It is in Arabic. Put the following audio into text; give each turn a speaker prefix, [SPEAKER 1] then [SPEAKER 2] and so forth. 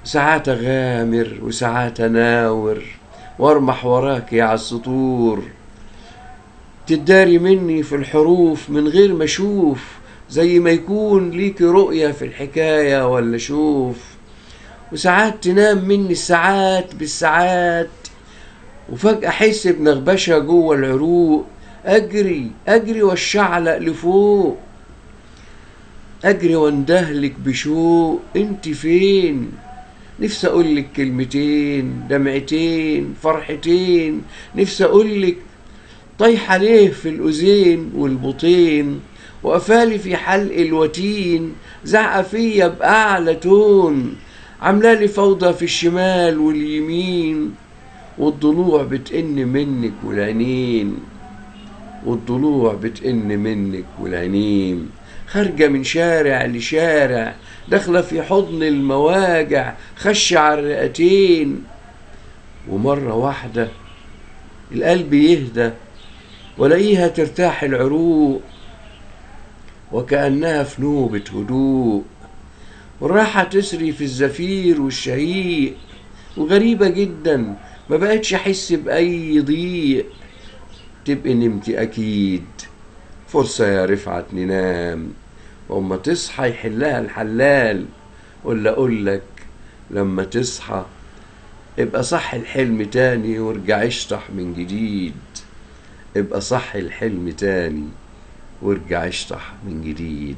[SPEAKER 1] ساعات أغامر وساعات أناور وارمح وراك على السطور، تداري مني في الحروف من غير ما أشوف، زي ما يكون ليك رؤية في الحكاية ولا شوف. وساعات تنام مني الساعات بالساعات، وفجأة أحس بنغبشة جوه العروق، أجري أجري والشعلق لفوق، أجري واندهلك بشوق. انت فين؟ نفسي أقولك كلمتين، دمعتين، فرحتين. نفسي أقولك طايحة ليه في الأذين والبطين، وقفالي في حلق الوتين، زعقة فيا بأعلى تون، عاملالي فوضى في الشمال واليمين، والضلوع بتئن منك والعينين، والضلوع بتئن منك والعينين. خارجة من شارع لشارع، داخلة في حضن المواجع، خش على الرئتين. ومرة واحدة القلب يهدى، ولاقيها ترتاح العروق، وكأنها في نوبة هدوء، والراحة تسري في الزفير والشهيق. وغريبة جدا ما بقتش أحس بأي ضيق. تبقي نمتي أكيد، فرصة يا رفعت ننام، وأما تصحى يحلها الحلال. ولا أقولك لما تصحى ابقى صح الحلم تاني وارجع اشطح من جديد. ابقى صح الحلم تاني وارجع اشطح من جديد.